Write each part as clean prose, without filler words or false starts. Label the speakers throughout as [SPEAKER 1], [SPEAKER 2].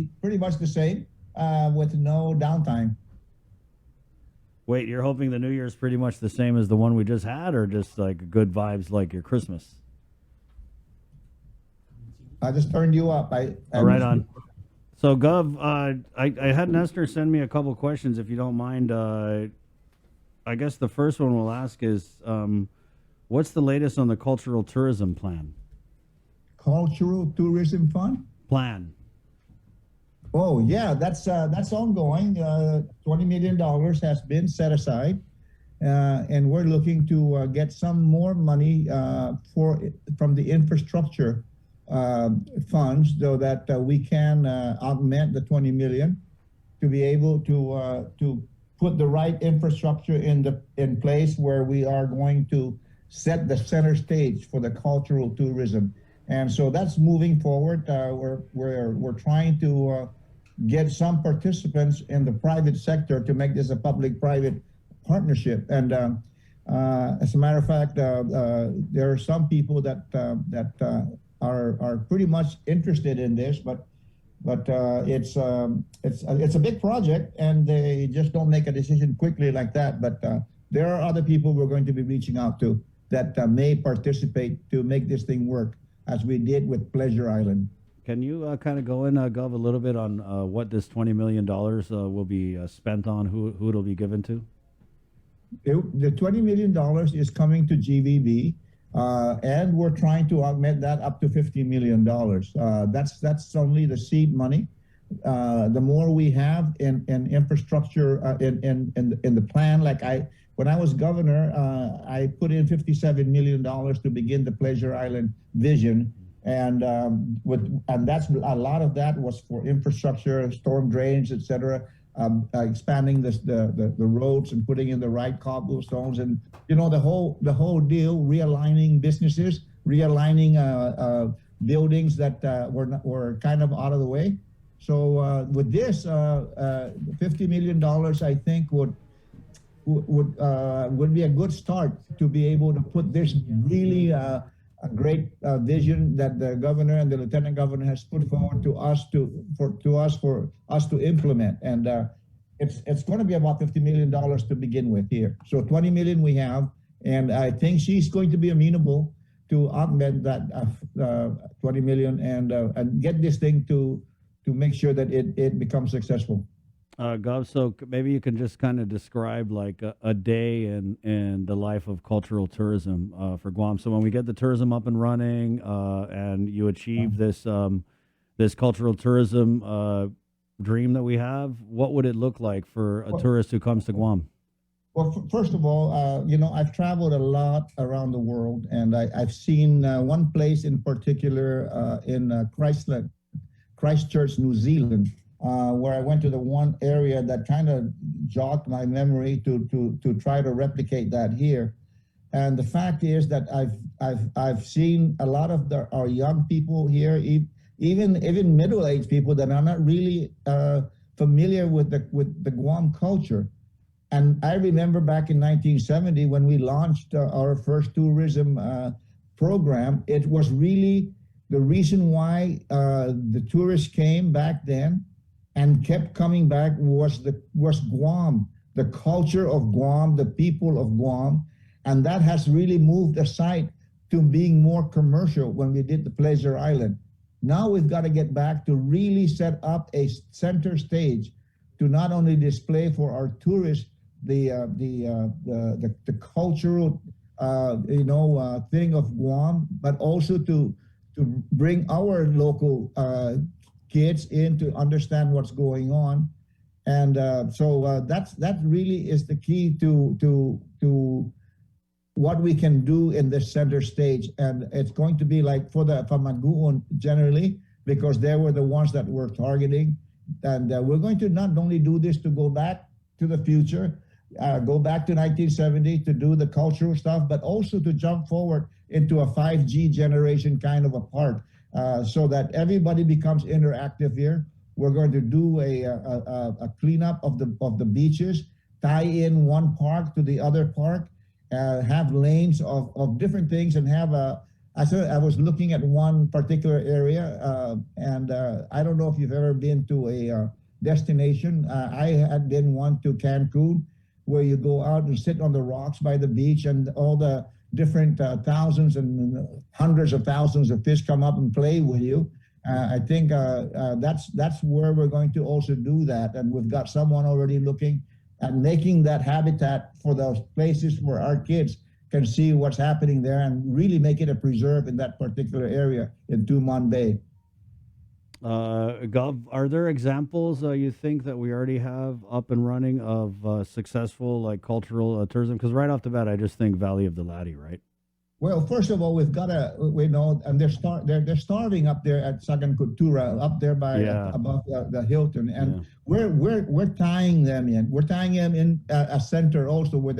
[SPEAKER 1] be pretty much the same with no downtime.
[SPEAKER 2] Wait, you're hoping the New Year's pretty much the same as the one we just had, or just like good vibes like your Christmas?
[SPEAKER 1] I just turned you up. I
[SPEAKER 2] All right,
[SPEAKER 1] missed
[SPEAKER 2] on. So, Gov, I had Nestor send me a couple questions, if you don't mind. I guess the first one we'll ask is, what's the latest on the cultural tourism plan?
[SPEAKER 1] Cultural tourism fund.
[SPEAKER 2] Plan.
[SPEAKER 1] Oh yeah, that's ongoing. $20 million has been set aside, and we're looking to get some more money from the infrastructure funds, so that we can augment the 20 million to be able to put the right infrastructure in place where we are going to set the center stage for the cultural tourism. And so that's moving forward. We're trying to get some participants in the private sector to make this a public-private partnership. And as a matter of fact, there are some people that are pretty much interested in this, but it's a big project, and they just don't make a decision quickly like that. But there are other people we're going to be reaching out to that may participate to make this thing work, as we did with Pleasure Island.
[SPEAKER 2] Can you kind of go in, Gov, a little bit on what this $20 million will be spent on, who it'll be given to?
[SPEAKER 1] The $20 million is coming to GVB, and we're trying to augment that up to $50 million. That's only the seed money. The more we have in infrastructure in the plan, when I was governor, I put in $57 million to begin the Pleasure Island vision. And that's a lot of that was for infrastructure, storm drains, etc., expanding the roads and putting in the right cobblestones, and the whole deal, realigning businesses, realigning buildings that were kind of out of the way. So with this, $50 million, I think would be a good start to be able to put this really a great vision that the governor and the lieutenant governor has put forward to us for us to implement. And it's going to be about $50 million to begin with here. So 20 million we have, and I think she's going to be amenable to augment that 20 million and get this thing to make sure that it becomes successful.
[SPEAKER 2] Gov, so maybe you can just kind of describe like a day in the life of cultural tourism for Guam. So when we get the tourism up and running, and you achieve this cultural tourism dream that we have, what would it look like for a tourist who comes to Guam?
[SPEAKER 1] Well, first of all, I've traveled a lot around the world, and I've seen one place in particular in Christchurch, New Zealand, where I went to the one area that kind of jogged my memory to try to replicate that here. And the fact is that I've seen a lot of our young people here, even middle-aged people that are not really familiar with the Guam culture. And I remember back in 1970 when we launched our first tourism program, it was really the reason why the tourists came back then and kept coming back was Guam, the culture of Guam, the people of Guam. And that has really moved aside to being more commercial when we did the Pleasure Island. Now we've got to get back to really set up a center stage to not only display for our tourists the cultural thing of Guam, but also to bring our local kids in to understand what's going on. And that really is the key to what we can do in this center stage. And it's going to be like for Maguon generally, because they were the ones that we're targeting. And we're going to not only do this to go back to the future, go back to 1970 to do the cultural stuff, but also to jump forward into a 5G generation kind of a park, so that everybody becomes interactive here. We're going to do a cleanup of the beaches, tie in one park to the other park, have lanes of different things, and have I was looking at one particular area, and I don't know if you've ever been to a destination. I had been one to Cancun, where you go out and sit on the rocks by the beach, and all the different thousands and hundreds of thousands of fish come up and play with you. I think that's where we're going to also do that, and we've got someone already looking at making that habitat for those places where our kids can see what's happening there and really make it a preserve in that particular area in Tumon Bay.
[SPEAKER 2] Gov, are there examples you think that we already have up and running of successful like cultural tourism? Because right off the bat, I just think Valley of the Latte, right?
[SPEAKER 1] Well, first of all, we know, and they're starving up there at Sagan Cultura, up there by above the Hilton, and we're tying them in. We're tying them in a center also where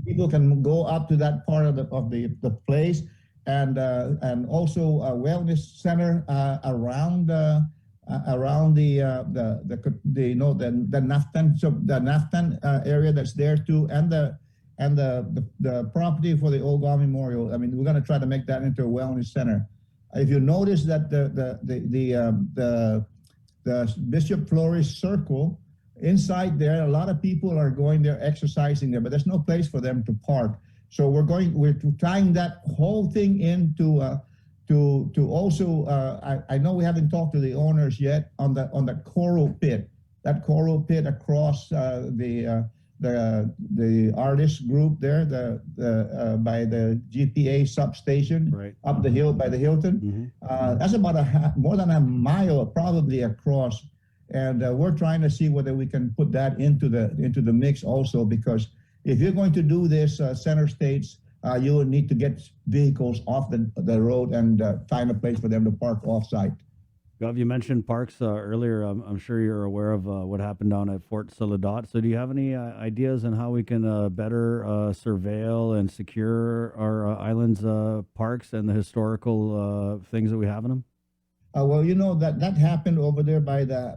[SPEAKER 1] people can go up to that part of the place, and also a wellness center around the Naftan area that's there too, and the property for the Old God Memorial. I mean, we're going to try to make that into a wellness center. If you notice that the Bishop Flores Circle, inside there, a lot of people are going there exercising there, but there's no place for them to park. So we're tying that whole thing into to also. I know we haven't talked to the owners yet on the coral pit. That coral pit across the artist group there, by the GPA substation,
[SPEAKER 2] right
[SPEAKER 1] up the hill by the Hilton. That's about more than a mile probably across, and we're trying to see whether we can put that into the mix also, because if you're going to do this center states, you will need to get vehicles off the road and find a place for them to park off-site.
[SPEAKER 2] Gov, you mentioned parks earlier. I'm sure you're aware of what happened down at Fort Soledad. So do you have any ideas on how we can better surveil and secure our island's parks and the historical things that we have in them?
[SPEAKER 1] Well, you know that happened over there by the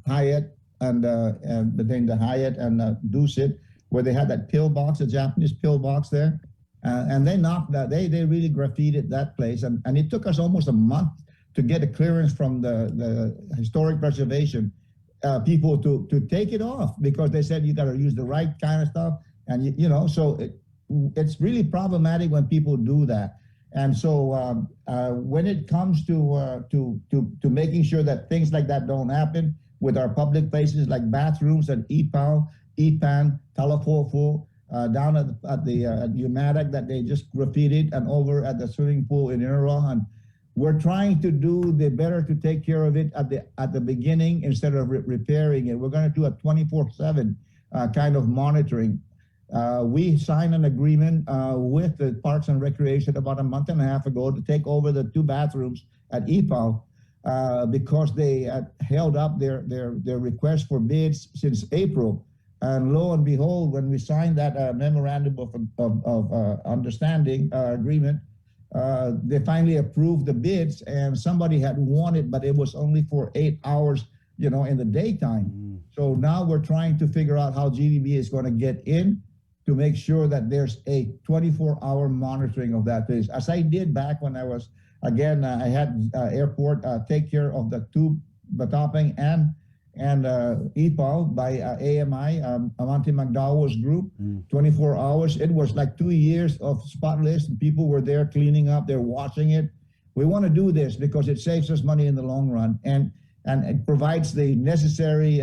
[SPEAKER 1] Hyatt and between the Hyatt and Dusit, where they had that pillbox, a Japanese pillbox there, and they knocked that. They really graffitied that place, and it took us almost a month to get a clearance from the historic preservation people to take it off, because they said you got to use the right kind of stuff, and so it's really problematic when people do that. And so when it comes to making sure that things like that don't happen with our public places like bathrooms at Ipao, Ipan, Talafofo, down at the Umatic that they just graffitied, and over at the swimming pool in Inarohan, we're trying to do the better to take care of it at the beginning instead of repairing it. We're going to do a 24/7 kind of monitoring. We signed an agreement with the Parks and Recreation about a month and a half ago to take over the 2 bathrooms at Ipao because they held up their request for bids since April. And lo and behold, when we signed that memorandum of understanding agreement, they finally approved the bids, and somebody had won it, but it was only for 8 hours, in the daytime. So now we're trying to figure out how GVB is going to get in to make sure that there's a 24-hour monitoring of that place. As I did back when I was, again, I had airport take care of the 2 Batapang and Ipao by AMI, Amante Magdao's group, 24 hours. It was like 2 years of spotless. People were there cleaning up, they're washing it. We want to do this because it saves us money in the long run, and it provides the necessary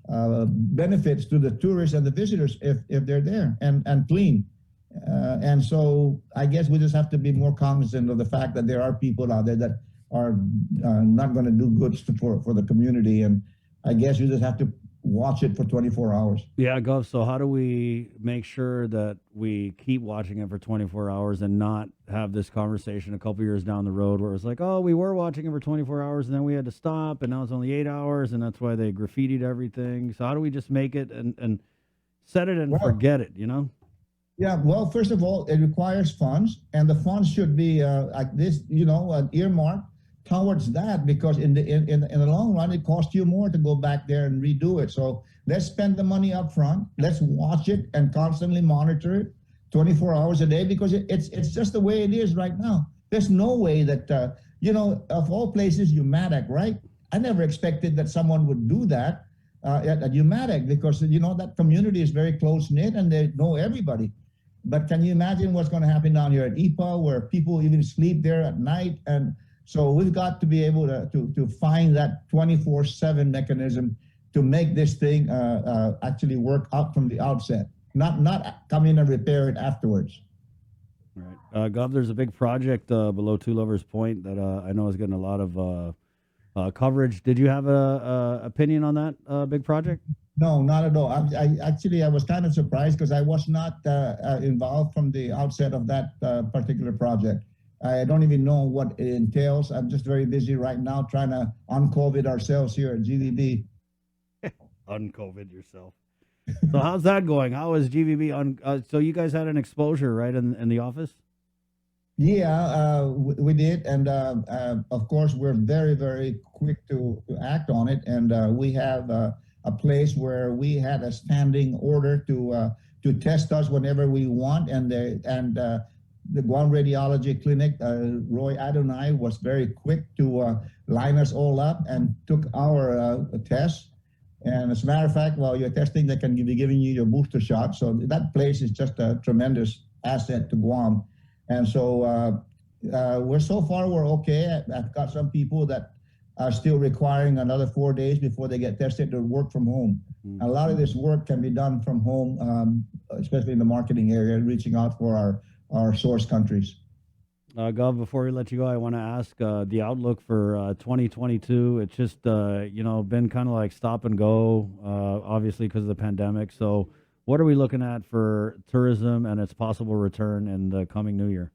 [SPEAKER 1] benefits to the tourists and the visitors if they're there and clean. And so I guess we just have to be more cognizant of the fact that there are people out there that are not going to do good for the community, and I guess you just have to watch it for 24 hours.
[SPEAKER 2] Yeah, Gov, so how do we make sure that we keep watching it for 24 hours and not have this conversation a couple years down the road where it's like, oh, we were watching it for 24 hours and then we had to stop and now it's only 8 hours and that's why they graffitied everything. So how do we just make it and set it and forget it, Yeah,
[SPEAKER 1] well, first of all, it requires funds, and the funds should be like this, an earmark towards that, because in the long run it costs you more to go back there and redo it. So let's spend the money up front, let's watch it and constantly monitor it 24 hours a day because it's just the way it is right now. There's no way that, of all places, UMATAC, right? I never expected that someone would do that at UMATAC because, that community is very close-knit and they know everybody. But can you imagine what's going to happen down here at IPA where people even sleep there at night? And so we've got to be able to find that 24/7 mechanism to make this thing actually work out from the outset, not come in and repair it afterwards.
[SPEAKER 2] Right. Gov, there's a big project below Two Lovers Point that I know is getting a lot of coverage. Did you have a opinion on that big project?
[SPEAKER 1] No, not at all. I was kind of surprised because I was not involved from the outset of that particular project. I don't even know what it entails. I'm just very busy right now trying to uncovid ourselves here at GVB.
[SPEAKER 2] Uncovid yourself. So how's that going? How is GVB on? So you guys had an exposure, right, in the office?
[SPEAKER 1] Yeah, we did, and of course we're very, very quick to act on it, and we have a place where we had a standing order to test us whenever we want, and the Guam Radiology Clinic, Roy Adonai was very quick to line us all up and took our tests. And as a matter of fact, while you're testing, they can be giving you your booster shot. So that place is just a tremendous asset to Guam. And so so far we're okay. I've got some people that are still requiring another 4 days before they get tested to work from home. A lot of this work can be done from home, especially in the marketing area, reaching out for our source countries.
[SPEAKER 2] Gov, before we let you go, I want to ask the outlook for 2022. It's just, been kind of like stop and go, obviously because of the pandemic. So what are we looking at for tourism and its possible return in the coming new year?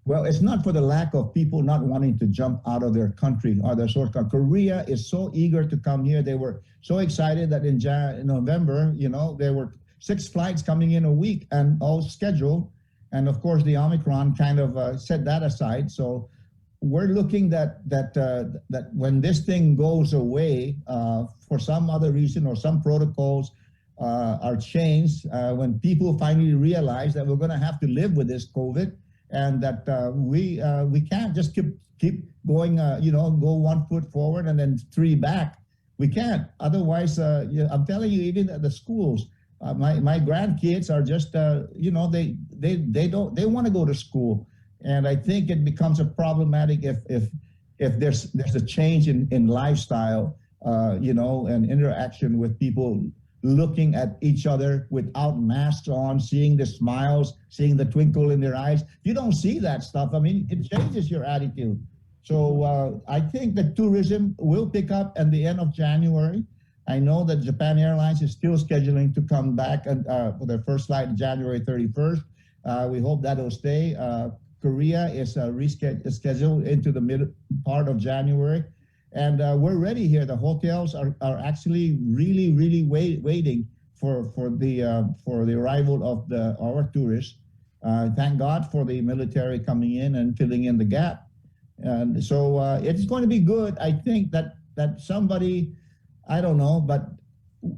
[SPEAKER 1] Well, it's not for the lack of people not wanting to jump out of their country or their source country. Korea is so eager to come here. They were so excited that in November, there were 6 flights coming in a week and all scheduled. And of course, the Omicron kind of set that aside. So we're looking that when this thing goes away for some other reason or some protocols are changed, when people finally realize that we're going to have to live with this COVID and that we can't just keep going, go 1 foot forward and then 3 back. We can't. Otherwise, I'm telling you, even at the schools, my grandkids are just, they want to go to school, and I think it becomes a problematic if there's a change in lifestyle, and interaction with people looking at each other without masks on, seeing the smiles, seeing the twinkle in their eyes. You don't see that stuff. I mean, it changes your attitude. So I think that tourism will pick up at the end of January. I know that Japan Airlines is still scheduling to come back for their first flight January 31st. We hope that will stay. Korea is scheduled into the mid part of January. And we're ready here. The hotels are actually really, really waiting for the arrival of our tourists. Thank God for the military coming in and filling in the gap. And so it's going to be good. I think that somebody, I don't know, but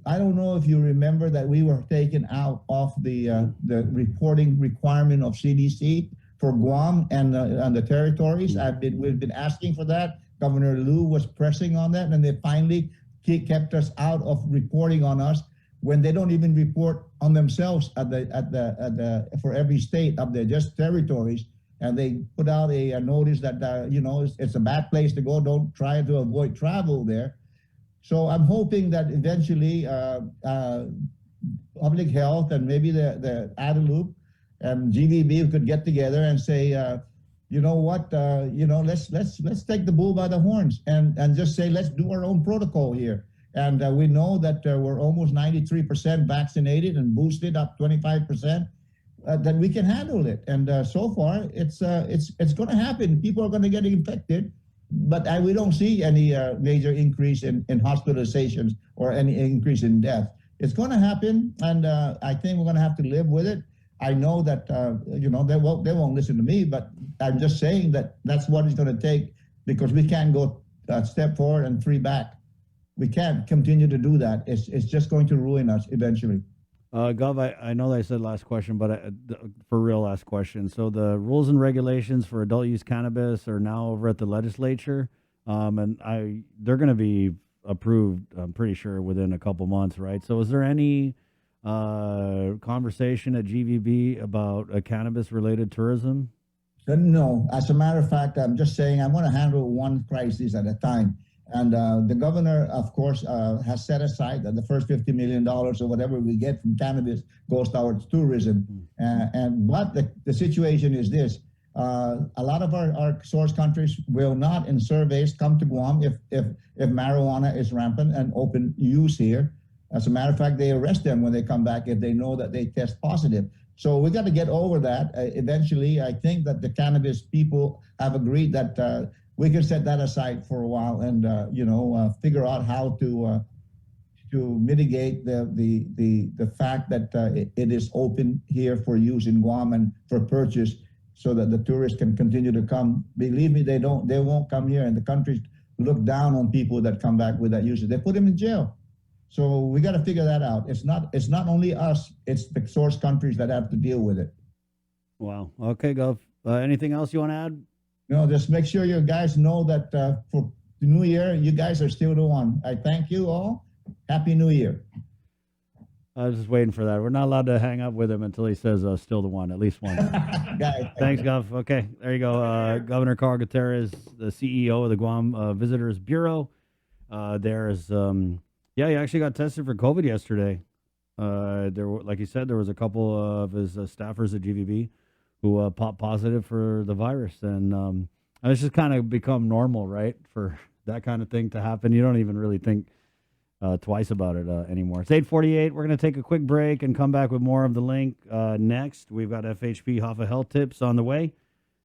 [SPEAKER 1] I don't know if you remember that we were taken out of the reporting requirement of CDC for Guam and the territories. We've been asking for that. Governor Liu was pressing on that, and they finally kept us out of reporting on us when they don't even report on themselves for every state up there, just territories. And they put out a notice that it's a bad place to go. Don't try to avoid travel there. So I'm hoping that eventually public health and maybe the Adelup and GVB could get together and say, you know what, let's take the bull by the horns and just say, let's do our own protocol here. And we know that we're almost 93% vaccinated and boosted up 25%, that we can handle it. And so far, it's going to happen. People are going to get infected, but we don't see any major increase in hospitalizations or any increase in death. It's going to happen, and I think we're going to have to live with it. I know that they won't listen to me, but I'm just saying that that's what it's going to take, because we can't go a step forward and 3 back. We can't continue to do that. It's just going to ruin us eventually.
[SPEAKER 2] Gov, I know that I said last question, but for real, last question. So the rules and regulations for adult use cannabis are now over at the legislature, and they're going to be approved. I'm pretty sure within a couple months, right? So is there any conversation at GVB about cannabis related tourism?
[SPEAKER 1] No, as a matter of fact, I'm just saying I'm going to handle one crisis at a time. And the governor, of course, has set aside that the first $50 million or whatever we get from cannabis goes towards tourism. But the situation is this: a lot of our source countries will not, in surveys, come to Guam if marijuana is rampant and open use here. As a matter of fact, they arrest them when they come back if they know that they test positive. So we got to get over that. Eventually, I think that the cannabis people have agreed that we can set that aside for a while and figure out how to mitigate the fact that it is open here for use in Guam and for purchase, so that the tourists can continue to come. Believe me, they won't come here, and the countries look down on people that come back with that usage. They put them in jail. So we got to figure that out. It's not only us; it's the source countries that have to deal with it.
[SPEAKER 2] Wow. Okay, Gov. Anything else you want to add?
[SPEAKER 1] No, just make sure you guys know that for the new year, you guys are still the one. I thank you all. Happy New Year.
[SPEAKER 2] I was just waiting for that. We're not allowed to hang up with him until he says still the one, at least one.
[SPEAKER 1] Guys,
[SPEAKER 2] Thanks, Gov. Okay, there you go. Governor Carl Gutierrez, the CEO of the Guam Visitors Bureau. There's, he actually got tested for COVID yesterday. Like he said, there was a couple of his staffers at GVB who popped positive for the virus, and it's just kind of become normal, right, for that kind of thing to happen. You don't even really think twice about it anymore. It's 8:48. We're going to take a quick break and come back with more of the link next. We've got FHP Hoffa Health Tips on the way.